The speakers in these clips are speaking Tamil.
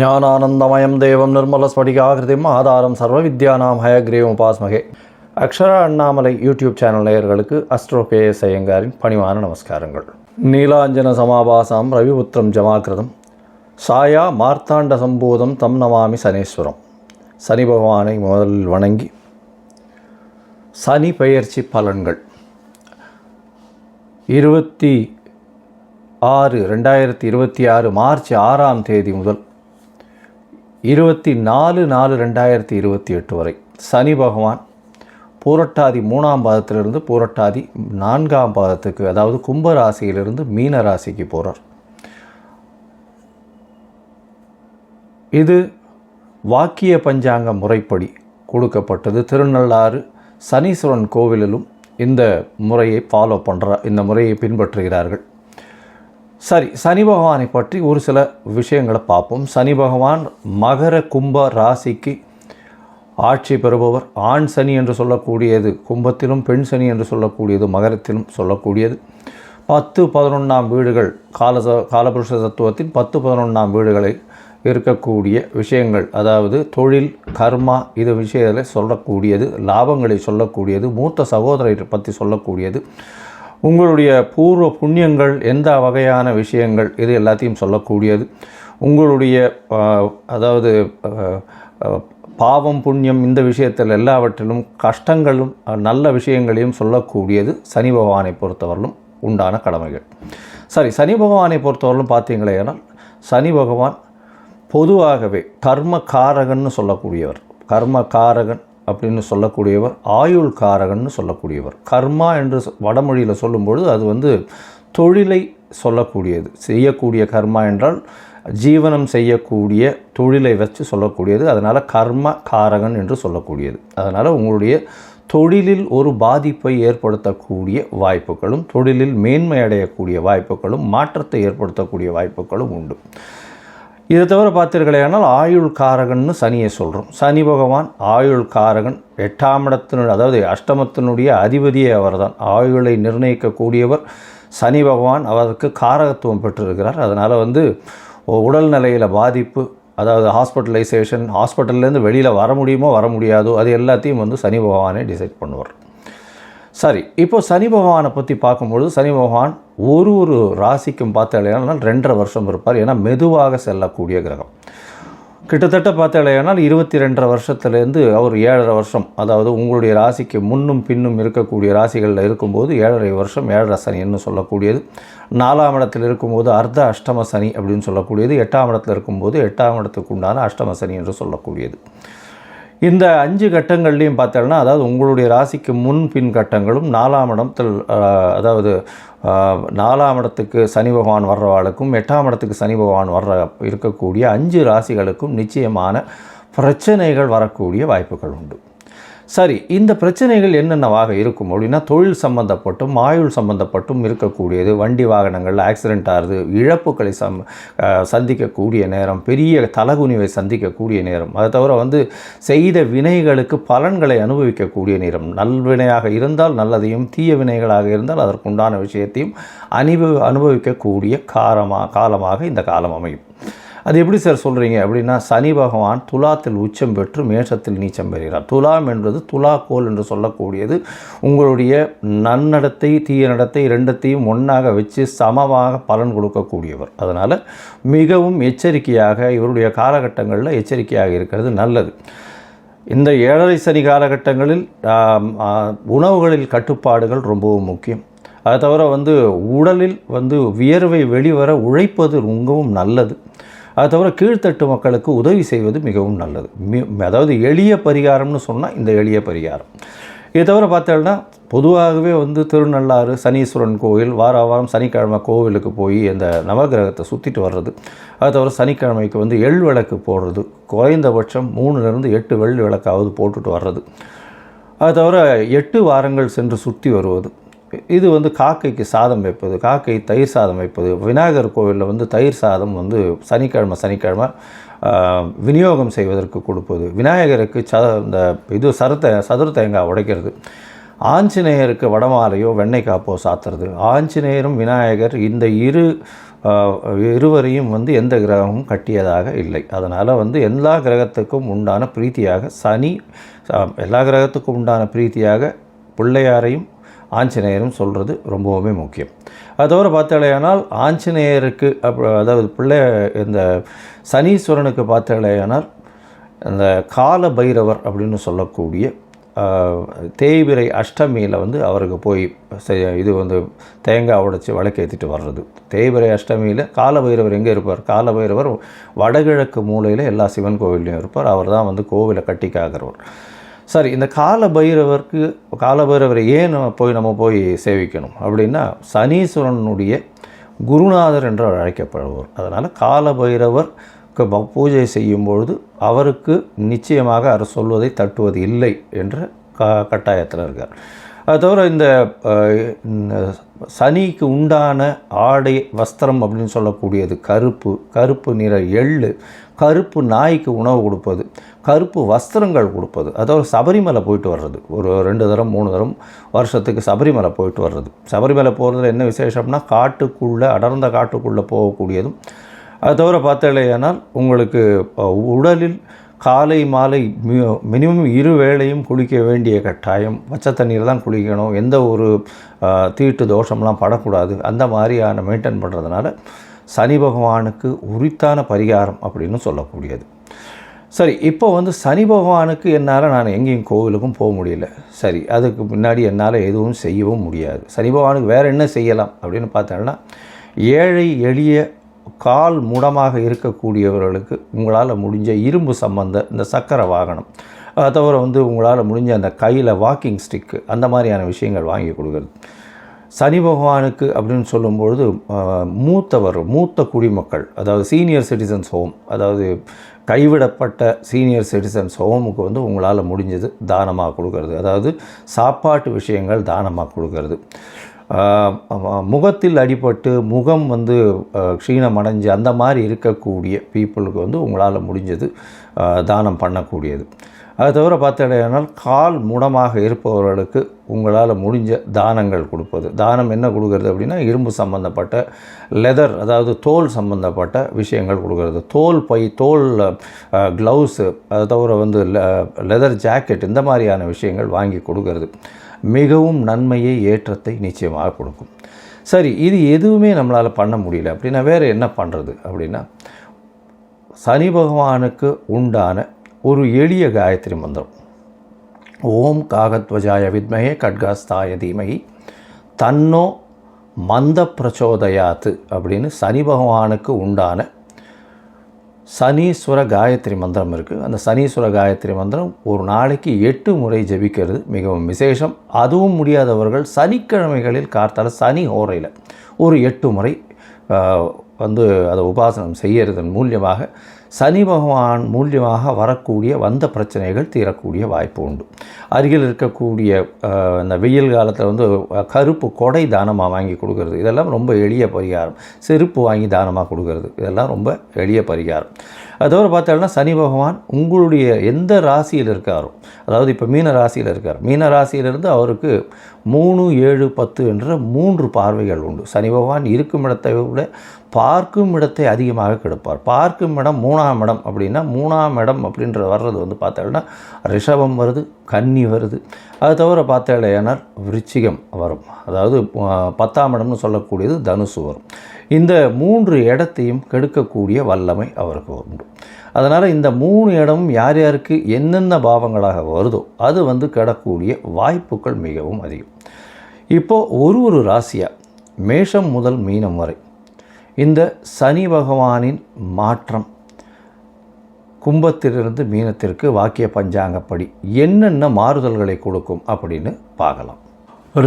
ஞானானந்தமயம் தேவம் நிர்மலஸ்படிகாகிருதிம் ஆதாரம் சர்வ வித்யானாம் ஹயக்ரீவம் உபாஸ்மகே. அக்ஷரா அண்ணாமலை யூடியூப் சேனல் நேயர்களுக்கு அஸ்ட்ரோ கேஎஸ் ஐயங்காரின் பணிவான நமஸ்காரங்கள். நீலாஞ்சன சமாபாசாம் ரவிபுத்திரம் ஜமாக்கிருதம் சாயா மார்த்தாண்ட சம்பூதம் தம் நமாமி சனீஸ்வரம். சனி பகவானை முதலில் வணங்கி சனி பெயர்ச்சி பலன்கள் 2026 மார்ச் 6ஆம் தேதி முதல் 24/4/2028 வரை சனி பகவான் பூரட்டாதி 3ஆம் பாதத்திலிருந்து பூரட்டாதி 4ஆம் பாதத்துக்கு, அதாவது கும்ப ராசியிலிருந்து மீன ராசிக்கு போகிறார். இது வாக்கிய பஞ்சாங்க முறைப்படி கொடுக்கப்பட்டது. திருநள்ளாறு சனீஸ்வரன் கோவிலிலும் இந்த முறையை இந்த முறையை பின்பற்றுகிறார்கள். சரி, சனி பகவானை பற்றி ஒரு சில விஷயங்களை பார்ப்போம். சனி பகவான் மகர கும்ப ராசிக்கு ஆட்சி பெறுபவர். ஆண் சனி என்று சொல்லக்கூடியது கும்பத்திலும், பெண் சனி என்று சொல்லக்கூடியது மகரத்திலும் சொல்லக்கூடியது. 10-11ஆம் வீடுகள் காலபுருஷ தத்துவத்தின் 10-11ஆம் வீடுகளை இருக்கக்கூடிய விஷயங்கள், அதாவது தொழில், கர்மா, இது விஷயத்தில் சொல்லக்கூடியது, லாபங்களை சொல்லக்கூடியது, மூத்த சகோதரரை பற்றி சொல்லக்கூடியது, உங்களுடைய பூர்வ புண்ணியங்கள், எந்த வகையான விஷயங்கள், இது எல்லாத்தையும் சொல்லக்கூடியது, உங்களுடைய அதாவது பாவம் புண்ணியம், இந்த விஷயத்தில் எல்லாவற்றிலும் கஷ்டங்களும் நல்ல விஷயங்களையும் சொல்லக்கூடியது சனி பகவானை பொறுத்தவரையிலும் உண்டான கடமைகள். சரி, சனி பகவானை பொறுத்தவரையிலும் பார்த்தீங்களேனால் சனி பகவான் பொதுவாகவே கர்ம காரகன்னு சொல்லக்கூடியவர். கர்ம காரகன் அப்படின்னு சொல்லக்கூடியவர், ஆயுள் காரகன்னு சொல்லக்கூடியவர். கர்மா என்று வடமொழியில் சொல்லும்பொழுது அது தொழிலை சொல்லக்கூடியது. செய்யக்கூடிய கர்மா என்றால் ஜீவனம் செய்யக்கூடிய தொழிலை வச்சு சொல்லக்கூடியது. அதனால் கர்ம காரகன் என்று சொல்லக்கூடியது. அதனால் உங்களுடைய தொழிலில் ஒரு பாதிப்பை ஏற்படுத்தக்கூடிய வாய்ப்புகளும், தொழிலில் மேன்மை அடையக்கூடிய வாய்ப்புகளும், மாற்றத்தை ஏற்படுத்தக்கூடிய வாய்ப்புகளும் உண்டு. இதை தவிர பார்த்தீர்களேனால் ஆயுள் காரகன்னு சனியை சொல்கிறோம். சனி பகவான் ஆயுள் காரகன். 8ஆம் இடத்தினுடைய, அதாவது அஷ்டமத்தினுடைய அதிபதியே அவர் தான். ஆயுளை நிர்ணயிக்கக்கூடியவர் சனி பகவான். அவருக்கு காரகத்துவம் பெற்றிருக்கிறார். அதனால் உடல்நிலையில் பாதிப்பு, அதாவது ஹாஸ்பிட்டலைசேஷன், ஹாஸ்பிட்டல்லேருந்து வெளியில் வர முடியுமோ வர முடியாதோ, அது எல்லாத்தையும் சனி பகவானே டிசைட் பண்ணுவார். சரி, இப்போது சனி பகவானை பற்றி பார்க்கும்பொழுது சனி பகவான் ஒரு ராசிக்கும் பார்த்தாலேனால் 2.5 வருஷம் இருப்பார். ஏன்னா மெதுவாக செல்லக்கூடிய கிரகம். கிட்டத்தட்ட பார்த்தாலேனால் 22.5 வருஷத்துலேருந்து அவர் 7.5 வருஷம், அதாவது உங்களுடைய ராசிக்கு முன்னும் பின்னும் இருக்கக்கூடிய ராசிகளில் இருக்கும்போது 7.5 வருஷம் 7.5 சனின்னு சொல்லக்கூடியது. 4ஆம் இடத்தில் இருக்கும்போது அர்த்த அஷ்டம சனி அப்படின்னு சொல்லக்கூடியது. 8ஆம் இடத்தில் இருக்கும்போது 8ஆம் இடத்துக்கு உண்டான அஷ்டம சனி என்று சொல்லக்கூடியது. இந்த 5 கட்டங்கள்லையும் பார்த்தோம்னா, அதாவது உங்களுடைய ராசிக்கு முன் பின் கட்டங்களும் 4ஆம் இடத்தில், அதாவது 4ஆம் இடத்துக்கு சனி பகவான் வர்றவாளுக்கும் 8ஆம் இடத்துக்கு சனி பகவான் இருக்கக்கூடிய 5 ராசிகளுக்கும் நிச்சயமான பிரச்சனைகள் வரக்கூடிய வாய்ப்புகள் உண்டு. சரி, இந்த பிரச்சனைகள் என்னென்னவாக இருக்கும் அப்படின்னா, தொழில் சம்பந்தப்பட்டும் ஆயுள் சம்பந்தப்பட்டும் இருக்கக்கூடியது. வண்டி வாகனங்கள் ஆக்சிடெண்ட் ஆகுது, இழப்புகளை சந்திக்கக்கூடிய நேரம், பெரிய தலகுனிவை சந்திக்கக்கூடிய நேரம். அதை தவிர செய்த வினைகளுக்கு பலன்களை அனுபவிக்கக்கூடிய நேரம். நல்வினையாக இருந்தால் நல்லதையும், தீய வினைகளாக இருந்தால் அதற்குண்டான விஷயத்தையும் அனுபவிக்கக்கூடிய காலமாக இந்த காலம் அமையும். அது எப்படி சார் சொல்கிறீங்க அப்படின்னா, சனி பகவான் துலாத்தில் உச்சம் பெற்று மேஷத்தில் நீச்சம் பெறுகிறார். துலாம் என்பது துலாக்கோல் என்று சொல்லக்கூடியது. உங்களுடைய நன்னடத்தை தீய நடத்தை ரெண்டத்தையும் ஒன்றாக வச்சு சமமாக பலன் கொடுக்கக்கூடியவர். அதனால் மிகவும் எச்சரிக்கையாக, இவருடைய காலகட்டங்களில் எச்சரிக்கையாக இருக்கிறது நல்லது. இந்த 7.5 சனி காலகட்டங்களில் உணவுகளில் கட்டுப்பாடுகள் ரொம்பவும் முக்கியம். அதை தவிர உடலில் வியர்வை வெளிவர உழைப்பது ரொம்பவும் நல்லது. அது தவிர கீழ்த்தட்டு மக்களுக்கு உதவி செய்வது மிகவும் நல்லது. அதாவது எளிய பரிகாரம்னு சொன்னால் இந்த எளிய பரிகாரம். இதை தவிர பார்த்தோம்னா, பொதுவாகவே திருநள்ளாறு சனீஸ்வரன் கோவில் வாரம் சனிக்கிழமை கோவிலுக்கு போய் அந்த நவகிரகத்தை சுற்றிட்டு வர்றது. அது தவிர சனிக்கிழமைக்கு எள் விளக்கு போடுறது, குறைந்தபட்சம் 3-8 வெள்ளி விளக்காவது போட்டுட்டு வர்றது. அது தவிர 8 வாரங்கள் சென்று சுற்றி வருவது. இது காக்கைக்கு சாதம் வைப்பது, காக்கை தயிர் சாதம் வைப்பது. விநாயகர் கோவிலில் தயிர் சாதம் சனிக்கிழமை விநியோகம் செய்வதற்கு கொடுப்பது. விநாயகருக்கு சதுர தேங்காய் உடைக்கிறது. ஆஞ்சநேயருக்கு வடமாலையோ வெண்ணெய் காப்போ சாத்துறது. ஆஞ்சநேயரும் விநாயகர் இந்த இரு இருவரையும் வந்து எந்த கிரகமும் கட்டியதாக இல்லை. அதனால் வந்து எல்லா கிரகத்துக்கும் உண்டான பிரீத்தியாக எல்லா கிரகத்துக்கும் உண்டான பிரீத்தியாக பிள்ளையாரையும் ஆஞ்சநேயரும் சொல்கிறது ரொம்பவுமே முக்கியம். அது தவிர பார்த்தாலேயானால் ஆஞ்சநேயருக்கு அதாவது இந்த சனீஸ்வரனுக்கு பார்த்தாலேயானால் இந்த கால பைரவர் அப்படின்னு சொல்லக்கூடிய தேய்பிறை அஷ்டமியில் வந்து அவருக்கு போய் இது வந்து தேங்காய் உடைச்சி விளக்கேற்றிட்டு வர்றது. தேய்பிறை அஷ்டமியில் காலபைரவர் எங்கே இருப்பார்? காலபைரவர் வடகிழக்கு மூலையில் எல்லா சிவன் கோவில்லையும் இருப்பார். அவர் தான் வந்து கோவிலை கட்டி காக்கிறவர். சரி, இந்த காலபைரவரை ஏன் நம்ம போய் சேவிக்கணும் அப்படின்னா, சனீஸ்வரனுடைய குருநாதர் என்று அழைக்கப்படுவார். அதனால் காலபைரவர் பூஜை செய்யும்பொழுது அவருக்கு நிச்சயமாக அவர் சொல்வதை தட்டுவது இல்லை என்ற கட்டாயத்தில் இருக்கார். அது தவிர இந்த சனிக்கு உண்டான ஆடை வஸ்திரம் அப்படின்னு சொல்லக்கூடியது கருப்பு நிற எள்ளு, கருப்பு நாய்க்கு உணவு கொடுப்பது, கருப்பு வஸ்திரங்கள் கொடுப்பது. அதாவது சபரிமலை போயிட்டு வர்றது, ஒரு 2 தரம் 3 தரம் வருஷத்துக்கு சபரிமலை போயிட்டு வர்றது. சபரிமலை போகிறதுல என்ன விசேஷம்னா, அடர்ந்த காட்டுக்குள்ளே போகக்கூடியதும். அது தவிர பார்த்தாலேயானால் உங்களுக்கு உடலில் காலை மாலை மினிமம் 2 வேளையும் குளிக்க வேண்டிய கட்டாயம். பச்சை தண்ணீர் தான் குளிக்கணும். எந்த ஒரு தீட்டு தோஷம்லாம் படக்கூடாது. அந்த மாதிரியான மெயின்டைன் பண்ணுறதுனால சனி பகவானுக்கு உரித்தான பரிகாரம் அப்படின்னு சொல்லக்கூடியது. சரி, இப்போ வந்து சனி பகவானுக்கு என்னால் நான் எங்கேயும் கோவிலுக்கும் போக முடியல. சரி, அதுக்கு முன்னாடி என்னால் எதுவும் செய்யவும் முடியாது. சனி பகவானுக்கு வேறு என்ன செய்யலாம் அப்படின்னு பார்த்தோம்னா, ஏழை எளிய கால் முடமாக இருக்கக்கூடியவர்களுக்கு உங்களால் முடிஞ்ச இரும்பு சம்பந்த இந்த சக்கரை வாகனம், அதை தவிர வந்து உங்களால் முடிஞ்ச அந்த கையில் வாக்கிங் ஸ்டிக்கு, அந்த மாதிரியான விஷயங்கள் வாங்கி கொடுக்குறது. சனி பகவானுக்கு அப்படின்னு சொல்லும்பொழுது மூத்த குடிமக்கள், அதாவது சீனியர் சிட்டிசன்ஸ் ஹோம், அதாவது கைவிடப்பட்ட சீனியர் சிட்டிசன்ஸ் ஹோமுக்கு வந்து உங்களால் முடிஞ்சது தானமாக கொடுக்கறது. அதாவது சாப்பாட்டு விஷயங்கள் தானமாக கொடுக்கறது. முகத்தில் அடிபட்டு முகம் வந்து க்ஷீணமடைஞ்சு அந்த மாதிரி இருக்கக்கூடிய பீப்புளுக்கு வந்து உங்களால் முடிஞ்சது தானம் பண்ணக்கூடியது. அது தவிர பார்த்தீங்கன்னா, கால் முடமாக இருப்பவர்களுக்கு உங்களால் முடிஞ்ச தானங்கள் கொடுப்பது. தானம் என்ன கொடுக்கறது அப்படின்னா, இரும்பு சம்பந்தப்பட்ட லெதர், அதாவது தோல் சம்பந்தப்பட்ட விஷயங்கள் கொடுக்கறது. தோல் பை, தோல் க்ளவுஸு, அது தவிர வந்து லெதர் ஜாக்கெட், இந்த மாதிரியான விஷயங்கள் வாங்கி கொடுக்கறது மிகவும் நன்மையை, ஏற்றத்தை நிச்சயமாக கொடுக்கும். சரி, இது எதுவுமே நம்மளால் பண்ண முடியல அப்படின்னா வேறு என்ன பண்ணுறது அப்படின்னா, சனி பகவானுக்கு உண்டான ஒரு எளிய காயத்ரி மந்திரம். ஓம் காகத்வஜாய வித்மஹே கட்காஸ்தாய தீமஹி தன்னோ மந்த பிரச்சோதயாத்து அப்படின்னு சனி பகவானுக்கு உண்டான சனீஸ்வர காயத்ரி மந்திரம் இருக்குது. அந்த சனீஸ்வர காயத்ரி மந்திரம் ஒரு நாளைக்கு 8 முறை ஜபிக்கிறது மிகவும் விசேஷம். அதுவும் முடியாதவர்கள் சனிக்கிழமைகளில் கார்த்தால சனி ஹோரையில் ஒரு 8 முறை வந்து அதை உபாசனம் செய்யறதன் மூலியமாக சனி பகவான் மூலியமாக வரக்கூடிய வந்த பிரச்சனைகள் தீரக்கூடிய வாய்ப்பு உண்டு. அருகில் இருக்கக்கூடிய இந்த வெயில் காலத்தில் வந்து கருப்பு கொடை தானமாக வாங்கி கொடுக்கறது, இதெல்லாம் ரொம்ப எளிய பரிகாரம். செருப்பு வாங்கி தானமாக கொடுக்கறது, இதெல்லாம் ரொம்ப எளிய பரிகாரம். அதோடு பார்த்தோம்னா, சனி பகவான் உங்களுடைய எந்த ராசியில் இருக்காரோ, அதாவது இப்போ மீன ராசியில் இருக்கார், மீன ராசியிலிருந்து அவருக்கு 3, 7, 10 என்ற 3 பார்வைகள் உண்டு. சனி பகவான் இருக்கும் இடத்தை விட பார்க்கும் இடத்தை அதிகமாக கெடுப்பார். பார்க்கும் இடம் 3ஆம் இடம் அப்படின்னா, 3ஆம் இடம் அப்படின்ற வர்றது வந்து பார்த்தோம்னா ரிஷபம் வருது, கன்னி வருது. அது தவிர பார்த்தேனால் விருச்சிகம் வரும், அதாவது 10ஆம் இடம்னு சொல்லக்கூடியது தனுசு வரும். இந்த 3 இடத்தையும் கெடுக்கக்கூடிய வல்லமை அவருக்கு உண்டு. அதனால் இந்த 3 இடமும் யார் யாருக்கு என்னென்ன பாவங்களாக வருதோ அது வந்து கெடக்கூடிய வாய்ப்புகள் மிகவும் அதிகம். இப்போது ஒரு ராசியாக மேஷம் முதல் மீனம் வரை இந்த சனி பகவானின் மாற்றம் கும்பத்திலிருந்து மீனத்திற்கு வாக்கிய பஞ்சாங்கப்படி என்னென்ன மாறுதல்களை கொடுக்கும் அப்படின்னு பார்க்கலாம்.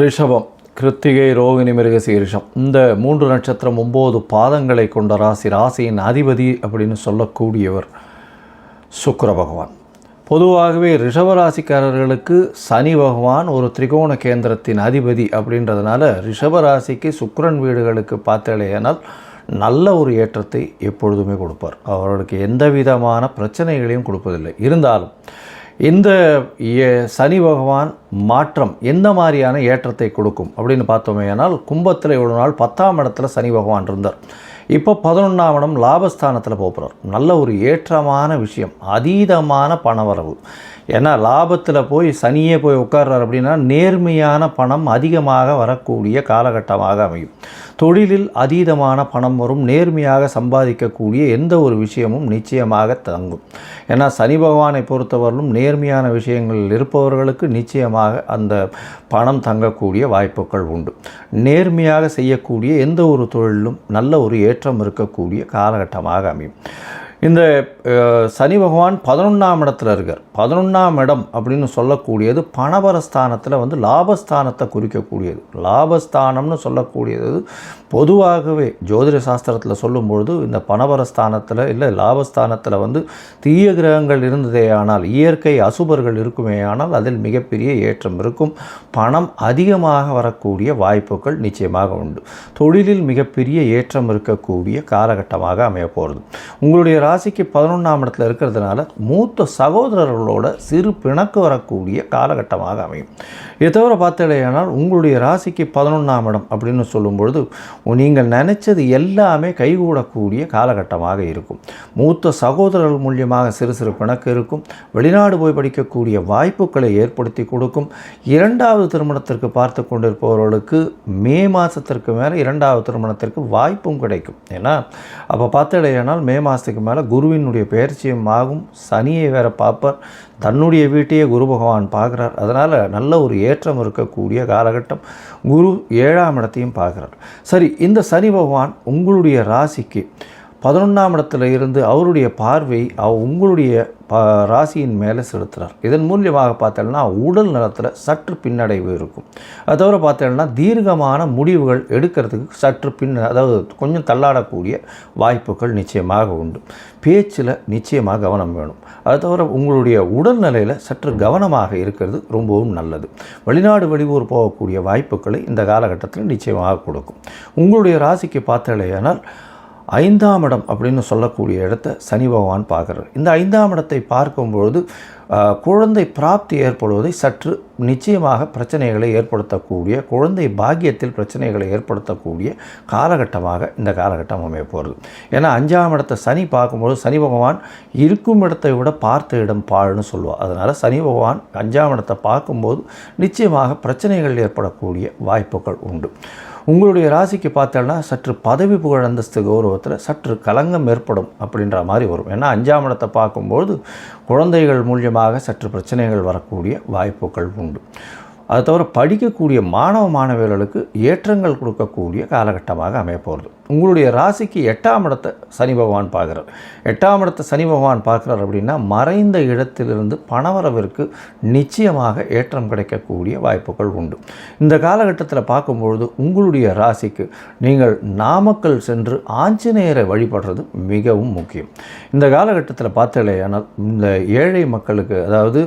ரிஷபம், கிருத்திகை, ரோகிணி, மிருகசீரிஷம், இந்த 3 நட்சத்திரம் 9 பாதங்களை கொண்ட ராசியின் அதிபதி அப்படின்னு சொல்லக்கூடியவர் சுக்கிர பகவான். பொதுவாகவே ரிஷபராசிக்காரர்களுக்கு சனி பகவான் ஒரு திரிகோண கேந்திரத்தின் அதிபதி அப்படின்றதுனால ரிஷபராசிக்கு சுக்கிரன் வீடுகளுக்கு பார்த்தேனால் நல்ல ஒரு ஏற்றத்தை எப்பொழுதுமே கொடுப்பார். அவர்களுக்கு எந்த விதமான பிரச்சனைகளையும் கொடுப்பதில்லை. இருந்தாலும் இந்த சனி பகவான் மாற்றம் எந்த மாதிரியான ஏற்றத்தை கொடுக்கும் அப்படின்னு பார்த்தோமே ஆனால், கும்பத்தில் இவ்வளோ நாள் 10ஆம் இடத்துல சனி பகவான் இருந்தார். இப்போ 11ஆம் இடம் லாபஸ்தானத்தில் போகிறார். நல்ல ஒரு ஏற்றமான விஷயம், அதீதமான பணவரவு. ஏன்னா லாபத்தில் போய் சனியே போய் உட்கார்றார் அப்படின்னா நேர்மையான பணம் அதிகமாக வரக்கூடிய காலகட்டமாக அமையும். தொழிலில் அதீதமான பணம் வரும். நேர்மையாக சம்பாதிக்கக்கூடிய எந்த ஒரு விஷயமும் நிச்சயமாக தங்கும். ஏன்னா சனி பகவானை பொறுத்தவரையிலும் நேர்மையான விஷயங்களில் இருப்பவர்களுக்கு நிச்சயமாக அந்த பணம் தங்கக்கூடிய வாய்ப்புகள் உண்டு. நேர்மையாக செய்யக்கூடிய எந்த ஒரு தொழிலும் நல்ல ஒரு ஏற்றம் இருக்கக்கூடிய காலகட்டமாக அமையும். இந்த சனி பகவான் 11ஆம் இடத்துல இருக்கார். 11ஆம் இடம் அப்படின்னு சொல்லக்கூடியது பணபரஸ்தானத்தில் வந்து லாபஸ்தானத்தை குறிக்கக்கூடியது. லாபஸ்தானம்னு சொல்லக்கூடியது பொதுவாகவே ஜோதிட சாஸ்திரத்தில் சொல்லும்பொழுது இந்த பணபரஸ்தானத்தில் இல்லை லாபஸ்தானத்தில் வந்து தீய கிரகங்கள் இருந்ததே ஆனால், இயற்கை அசுபர்கள் இருக்குமே ஆனால் அதில் மிகப்பெரிய ஏற்றம் இருக்கும். பணம் அதிகமாக வரக்கூடிய வாய்ப்புகள் நிச்சயமாக உண்டு. தொழிலில் மிகப்பெரிய ஏற்றம் இருக்கக்கூடிய காலகட்டமாக அமைய போகிறது. உங்களுடைய ராசிக்கு 11ஆம் இடத்துல இருக்கிறதுனால மூத்த சகோதரர்களோட சிறு பிணக்கு வரக்கூடிய காலகட்டமாக அமையும். இதை தவிர பார்த்தீங்கன்னா உங்களுடைய ராசிக்கு 11ஆம் இடம் அப்படின்னு சொல்லும்பொழுது நீங்கள் நினைச்சது எல்லாமே கைகூடக்கூடிய காலகட்டமாக இருக்கும். மூத்த சகோதரர்கள் மூலியமாக சிறு சிறு பிணக்கு இருக்கும். வெளிநாடு போய் படிக்கக்கூடிய வாய்ப்புகளை ஏற்படுத்தி கொடுக்கும். 2வது திருமணத்திற்கு பார்த்து கொண்டிருப்பவர்களுக்கு மே மாதத்திற்கு மேலே 2வது திருமணத்திற்கு வாய்ப்பும் கிடைக்கும். ஏன்னா அப்போ பார்த்தீங்கன்னா மே மாதத்துக்கு மேலே குருவினுடைய பெயர்ச்சியும் ஆகும். சனியை வேற பார்ப்பார். தன்னுடைய வீட்டையே குரு பகவான் பார்க்குறார். அதனால் நல்ல ஒரு ஏற்றம் இருக்கக்கூடிய காலகட்டம். குரு 7ஆம் இடத்தையும் பார்க்குறார். சரி, இந்த சனி பகவான் உங்களுடைய ராசிக்கு 11ஆம் இடத்துல இருந்து அவருடைய பார்வை உங்களுடைய ராசியின் மேலே செலுத்துகிறார். இதன் மூலியமாக பார்த்தோம்னா உடல் நலத்தில் சற்று பின்னடைவு இருக்கும். அது தவிர பார்த்தோம்னா தீர்க்கமான முடிவுகள் எடுக்கிறதுக்கு சற்று அதாவது கொஞ்சம் தள்ளாடக்கூடிய வாய்ப்புகள் நிச்சயமாக உண்டு. பேச்சில் நிச்சயமாக கவனம் வேணும். அது தவிர உங்களுடைய உடல்நிலையில் சற்று கவனமாக இருக்கிறது ரொம்பவும் நல்லது. வெளிநாடு வெளியூர் போகக்கூடிய வாய்ப்புகளை இந்த காலகட்டத்தில் நிச்சயமாக கொடுக்கும். உங்களுடைய ராசிக்கு பார்த்தலையானால் 5ஆம் இடம் அப்படின்னு சொல்லக்கூடிய இடத்த சனி பகவான் பார்க்குறார். இந்த 5ஆம் இடத்தை பார்க்கும்பொழுது குழந்தை பிராப்தி ஏற்படுவதை சற்று நிச்சயமாக பிரச்சனைகளை ஏற்படுத்தக்கூடிய, குழந்தை பாக்கியத்தில் பிரச்சனைகளை ஏற்படுத்தக்கூடிய காலகட்டமாக இந்த காலகட்டம் அமைய போகிறது. ஏன்னா 5ஆம் இடத்தை சனி பார்க்கும்போது சனி பகவான் இருக்கும் இடத்தை விட பார்த்த இடம் பாழ்னு சொல்லுவாள். அதனால் சனி பகவான் 5ஆம் இடத்தை பார்க்கும்போது நிச்சயமாக பிரச்சனைகள் ஏற்படக்கூடிய வாய்ப்புகள் உண்டு. உங்களுடைய ராசிக்கு பார்த்தோன்னா சற்று பதவி புகழ் அந்தஸ்து கௌரவத்தில் சற்று கலங்கம் ஏற்படும் அப்படின்ற மாதிரி வரும். ஏன்னா 5ஆம் இடத்தை பார்க்கும்போது குழந்தைகள் மூலியமாக சற்று பிரச்சனைகள் வரக்கூடிய வாய்ப்புகள் உண்டு. அது தவிர படிக்கக்கூடிய மாணவ மாணவியர்களுக்கு ஏற்றங்கள் கொடுக்கக்கூடிய காலகட்டமாக அமைய போகிறது. உங்களுடைய ராசிக்கு 8ஆம் இடத்தை சனி பகவான் பார்க்குறார். 8ஆம் இடத்தை சனி பகவான் பார்க்குறார் அப்படின்னா மறைந்த இடத்திலிருந்து பணவரவிற்கு நிச்சயமாக ஏற்றம் கிடைக்கக்கூடிய வாய்ப்புகள் உண்டு. இந்த காலகட்டத்தில் பார்க்கும்பொழுது உங்களுடைய ராசிக்கு நீங்கள் நாமக்கல் சென்று ஆஞ்சநேயரை வழிபடுறது மிகவும் முக்கியம். இந்த காலகட்டத்தில் பார்த்தலையானால் இந்த ஏழை மக்களுக்கு, அதாவது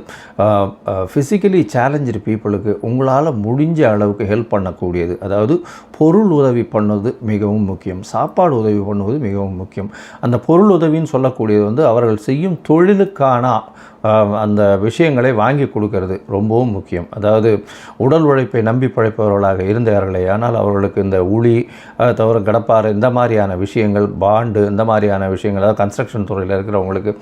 ஃபிசிக்கலி சேலஞ்சு பீப்புளுக்கு உங்களால் முடிஞ்ச அளவுக்கு ஹெல்ப் பண்ணக்கூடியது, அதாவது பொருள் உதவி பண்ணுவது மிகவும் முக்கியம். சாப்பாடு உதவி பண்ணுவது மிகவும் முக்கியம். அந்த பொருள் உதவின்னு சொல்லக்கூடியது வந்து அவர்கள் செய்யும் தொழிலுக்கான அந்த விஷயங்களை வாங்கி கொடுக்கறது ரொம்பவும் முக்கியம். அதாவது உடல் உழைப்பை நம்பி பழைப்பவர்களாக இருந்தார்களே ஆனால் அவர்களுக்கு இந்த உளி, தவிர கடப்பாறை, இந்த மாதிரியான விஷயங்கள், பாண்டு, இந்த மாதிரியான விஷயங்கள், அதாவது கன்ஸ்ட்ரக்ஷன் துறையில் இருக்கிறவங்களுக்கு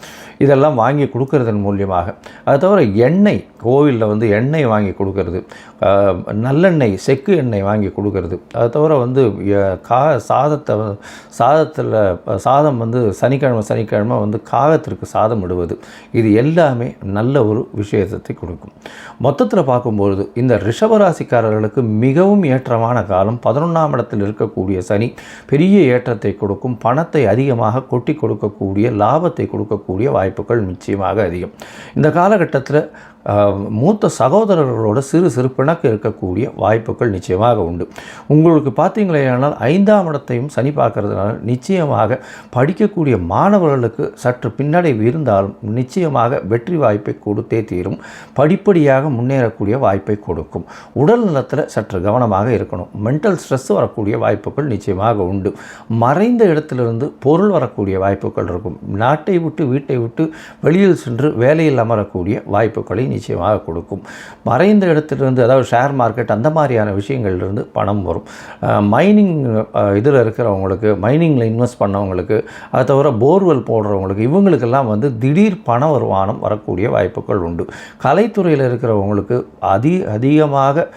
இதெல்லாம் வாங்கி கொடுக்கறதன் மூலியமாக, அது தவிர எண்ணெய், கோவிலில் வந்து எண்ணெய் வாங்கி கொடுக்கறது, நல்லெண்ணெய், செக்கு எண்ணெய் வாங்கி கொடுக்கறது, அது தவிர வந்து சாதம் வந்து சனிக்கிழமை வந்து காகத்திற்கு சாதம் இடுவது, இது எல்லாமே நல்ல ஒரு விஷயத்தை கொடுக்கும். மொத்தத்தில் பார்க்கும்பொழுது இந்த ரிஷபராசிக்காரர்களுக்கு மிகவும் ஏற்றமான காலம். 11ஆம் இடத்தில் இருக்கக்கூடிய சனி பெரிய ஏற்றத்தை கொடுக்கும். பணத்தை அதிகமாக கொட்டி கொடுக்கக்கூடிய, லாபத்தை கொடுக்கக்கூடிய வாய்ப்புகள் நிச்சயமாக அதிகம். இந்த காலகட்டத்தில் மூத்த சகோதரர்களோட சிறு சிறு பிணக்கு இருக்கக்கூடிய வாய்ப்புகள் நிச்சயமாக உண்டு. உங்களுக்கு பார்த்தீங்களேனால் 5ஆம் இடத்தையும் சனி பார்க்கறதுனால நிச்சயமாக படிக்கக்கூடிய மாணவர்களுக்கு சற்று பின்னடைவு இருந்தாலும் நிச்சயமாக வெற்றி வாய்ப்பை கொடுத்தே தீரும். படிப்படியாக முன்னேறக்கூடிய வாய்ப்பை கொடுக்கும். உடல் நலத்தில் சற்று கவனமாக இருக்கணும். மென்டல் ஸ்ட்ரெஸ் வரக்கூடிய வாய்ப்புகள் நிச்சயமாக உண்டு. மறைந்த இடத்திலிருந்து பொருள் வரக்கூடிய வாய்ப்புகள் இருக்கும். நாட்டை விட்டு வீட்டை விட்டு வெளியில் சென்று வேலையில் அமரக்கூடிய வாய்ப்புகளை நிச்சயமாக கொடுக்கும். மறைந்த இடத்திலிருந்து, அதாவது ஷேர் மார்க்கெட் அந்த மாதிரியான விஷயங்கள்லேருந்து பணம் வரும். மைனிங் இதில் இருக்கிறவங்களுக்கு, மைனிங்கில் இன்வெஸ்ட் பண்ணவங்களுக்கு, அதை தவிர போர்வெல் போடுறவங்களுக்கு, இவங்களுக்கெல்லாம் வந்து திடீர் பண வருமானம் வரக்கூடிய வாய்ப்புகள் உண்டு. கலைத்துறையில் இருக்கிறவங்களுக்கு அதிகமாக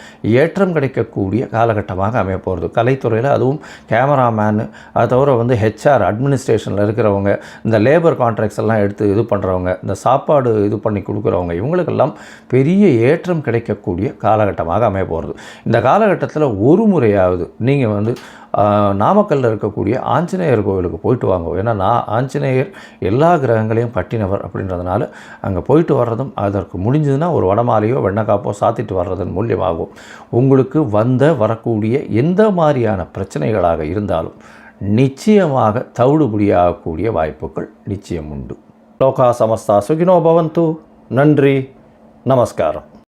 ஏற்றம் கிடைக்கக்கூடிய காலகட்டமாக அமைய போகிறது. கலைத்துறையில் அதுவும் கேமராமேனு, அதை தவிர வந்து ஹெச்ஆர் அட்மினிஸ்ட்ரேஷனில் இருக்கிறவங்க, இந்த லேபர் கான்ட்ராக்ட்ஸ் எல்லாம் எடுத்து இது பண்ணுறவங்க, இந்த சாப்பாடு இது பண்ணி கொடுக்குறவங்க, இவங்களுக்கெல்லாம் பெரிய ஏற்றம் கிடைக்கக்கூடிய காலகட்டமாக அமைய போகிறது. இந்த காலகட்டத்தில் ஒரு முறையாவது நீங்கள் வந்து நாமக்கல்லில் இருக்கக்கூடிய ஆஞ்சநேயர் கோவிலுக்கு போயிட்டு வாங்க. ஏன்னா ஆஞ்சநேயர் எல்லா கிரகங்களையும் பட்டினவர் அப்படின்றதுனால அங்கே போயிட்டு வர்றதும், அதற்கு முடிஞ்சதுன்னா ஒரு வடமாலையோ வெண்ணக்காப்போ சாத்திட்டு வர்றதன் மூலியமாகும் உங்களுக்கு வரக்கூடிய எந்த மாதிரியான பிரச்சனைகளாக இருந்தாலும் நிச்சயமாக தவிடுபடியாகக்கூடிய வாய்ப்புகள் நிச்சயம் உண்டு. லோகா சமஸ்தா சுகினோ பவந்து. நன்றி, நமஸ்காரம்.